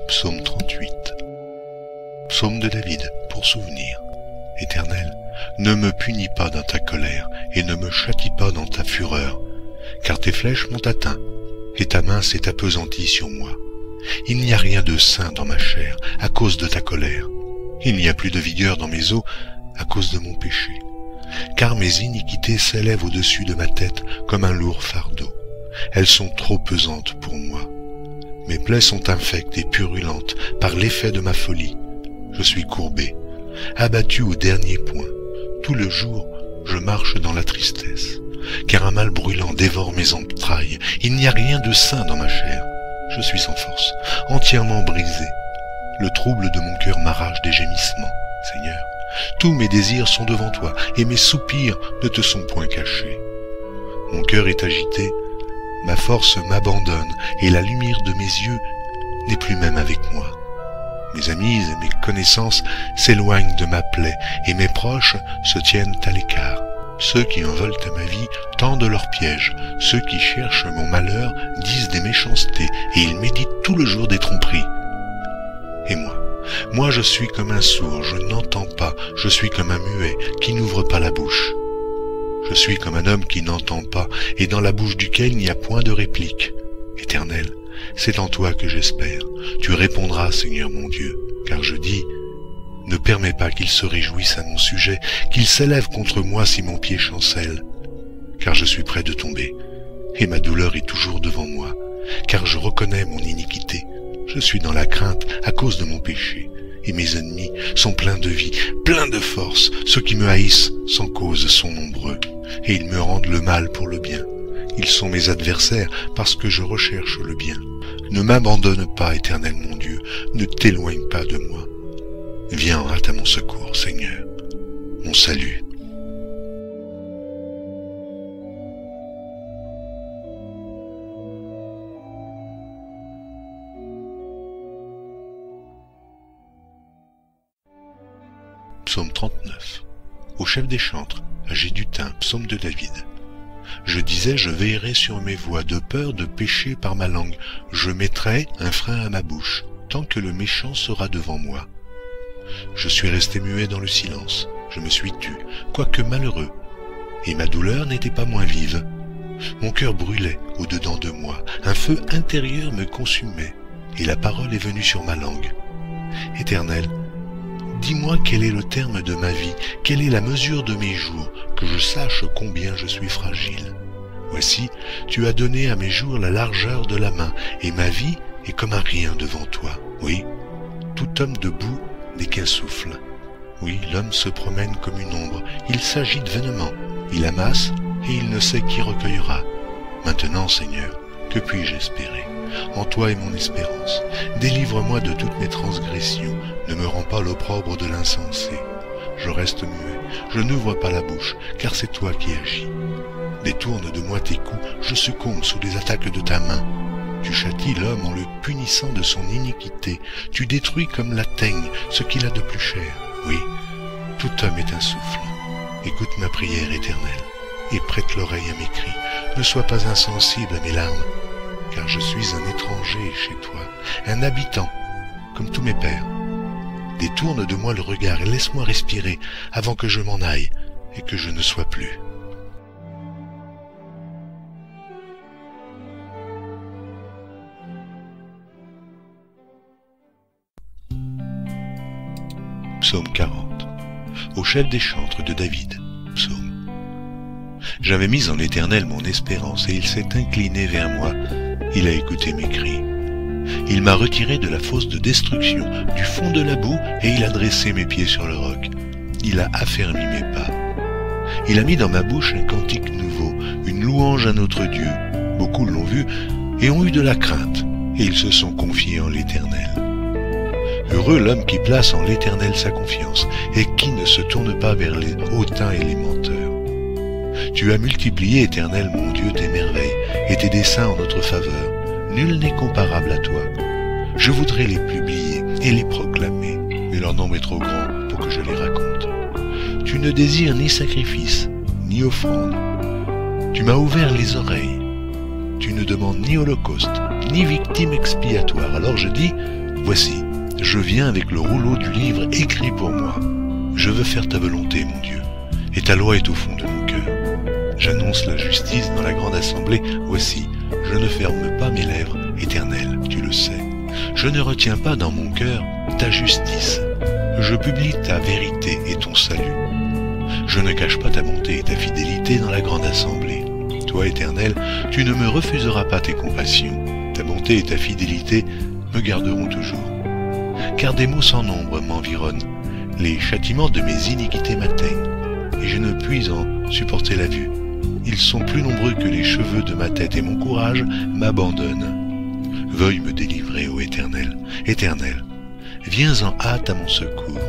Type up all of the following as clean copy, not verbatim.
Psaume 38. Psaume de David, pour souvenir. Éternel, ne me punis pas dans ta colère, et ne me châtie pas dans ta fureur, car tes flèches m'ont atteint, et ta main s'est appesantie sur moi. Il n'y a rien de sain dans ma chair, à cause de ta colère. Il n'y a plus de vigueur dans mes os, à cause de mon péché. Car mes iniquités s'élèvent au-dessus de ma tête comme un lourd fardeau. Elles sont trop pesantes pour moi. Mes plaies sont infectes et purulentes par l'effet de ma folie. Je suis courbé, abattu au dernier point. Tout le jour, je marche dans la tristesse, car un mal brûlant dévore mes entrailles. Il n'y a rien de sain dans ma chair. Je suis sans force, entièrement brisé. Le trouble de mon cœur m'arrache des gémissements, Seigneur. Tous mes désirs sont devant toi, et mes soupirs ne te sont point cachés. Mon cœur est agité, ma force m'abandonne, et la lumière de mes yeux n'est plus même avec moi. Mes amis et mes connaissances s'éloignent de ma plaie, et mes proches se tiennent à l'écart. Ceux qui en veulent à ma vie tendent leurs pièges. Ceux qui cherchent mon malheur disent des méchancetés, et ils méditent tout le jour des tromperies. Et moi je suis comme un sourd, je n'entends pas, je suis comme un muet qui n'ouvre pas la bouche. Je suis comme un homme qui n'entend pas, et dans la bouche duquel il n'y a point de réplique. Éternel, c'est en toi que j'espère. Tu répondras, Seigneur mon Dieu, car je dis, ne permets pas qu'il se réjouisse à mon sujet, qu'il s'élève contre moi si mon pied chancelle. Car je suis près de tomber, et ma douleur est toujours devant moi, car je reconnais mon iniquité. Je suis dans la crainte à cause de mon péché, et mes ennemis sont pleins de vie, pleins de force. Ceux qui me haïssent sans cause sont nombreux, et ils me rendent le mal pour le bien. Ils sont mes adversaires parce que je recherche le bien. Ne m'abandonne pas, Éternel mon Dieu, ne t'éloigne pas de moi. Viens en hâte à mon secours, Seigneur, mon salut. Psaume 39. Au chef des chantres, à Gédutin, psaume de David. Je disais, je veillerai sur mes voies, de peur de pécher par ma langue. Je mettrai un frein à ma bouche, tant que le méchant sera devant moi. Je suis resté muet dans le silence, je me suis tu, quoique malheureux, et ma douleur n'était pas moins vive. Mon cœur brûlait au-dedans de moi, un feu intérieur me consumait, et la parole est venue sur ma langue. Éternel, dis-moi quel est le terme de ma vie, quelle est la mesure de mes jours, que je sache combien je suis fragile. Voici, tu as donné à mes jours la largeur de la main, et ma vie est comme un rien devant toi. Oui, tout homme debout n'est qu'un souffle. Oui, l'homme se promène comme une ombre, il s'agite vainement, il amasse, et il ne sait qui recueillera. Maintenant, Seigneur, que puis-je espérer? En toi est mon espérance. Délivre-moi de toutes mes transgressions. Ne me rends pas l'opprobre de l'insensé. Je reste muet, je n'ouvre pas la bouche, car c'est toi qui agis. Détourne de moi tes coups, je succombe sous les attaques de ta main. Tu châties l'homme en le punissant de son iniquité. Tu détruis comme la teigne ce qu'il a de plus cher. Oui, tout homme est un souffle. Écoute ma prière éternelle, et prête l'oreille à mes cris. Ne sois pas insensible à mes larmes, car je suis un étranger chez toi, un habitant, comme tous mes pères. Détourne de moi le regard et laisse-moi respirer avant que je m'en aille et que je ne sois plus. Psaume 40. Au chef des chantres de David. Psaume. J'avais mis en l'Éternel mon espérance et il s'est incliné vers moi. Il a écouté mes cris. Il m'a retiré de la fosse de destruction, du fond de la boue, et il a dressé mes pieds sur le roc. Il a affermi mes pas. Il a mis dans ma bouche un cantique nouveau, une louange à notre Dieu. Beaucoup l'ont vu et ont eu de la crainte, et ils se sont confiés en l'Éternel. Heureux l'homme qui place en l'Éternel sa confiance, et qui ne se tourne pas vers les hautains et les menteurs. Tu as multiplié, Éternel mon Dieu, tes merveilles, et tes desseins en notre faveur. Nul n'est comparable à toi. Je voudrais les publier et les proclamer, mais leur nombre est trop grand pour que je les raconte. Tu ne désires ni sacrifice, ni offrande. Tu m'as ouvert les oreilles. Tu ne demandes ni holocauste, ni victime expiatoire. Alors je dis, Voici, je viens avec le rouleau du livre écrit pour moi. Je veux faire ta volonté, mon Dieu, et ta loi est au fond de mon cœur. J'annonce la justice dans la grande assemblée. Voici, je ne ferme pas mes lèvres, Éternel, tu le sais. Je ne retiens pas dans mon cœur ta justice. Je publie ta vérité et ton salut. Je ne cache pas ta bonté et ta fidélité dans la grande assemblée. Toi, Éternel, tu ne me refuseras pas tes compassions. Ta bonté et ta fidélité me garderont toujours. Car des maux sans nombre m'environnent. Les châtiments de mes iniquités m'atteignent, et je ne puis en supporter la vue. Ils sont plus nombreux que les cheveux de ma tête, et mon courage m'abandonne. Veuille me délivrer, ô Éternel. Éternel, viens en hâte à mon secours.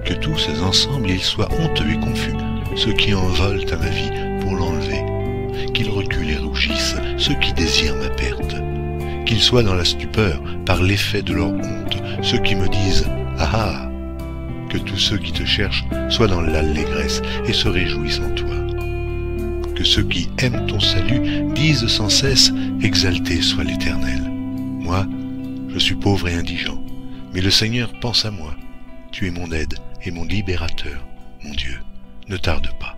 Que tous ensemble ils soient honteux et confus, ceux qui en volent à ma vie pour l'enlever. Qu'ils reculent et rougissent, ceux qui désirent ma perte. Qu'ils soient dans la stupeur par l'effet de leur honte, ceux qui me disent « Ah ah !» Que tous ceux qui te cherchent soient dans l'allégresse et se réjouissent en toi. Que ceux qui aiment ton salut disent sans cesse « Exalté soit l'Éternel ». Moi, je suis pauvre et indigent, mais le Seigneur pense à moi. Tu es mon aide et mon libérateur, mon Dieu, ne tarde pas.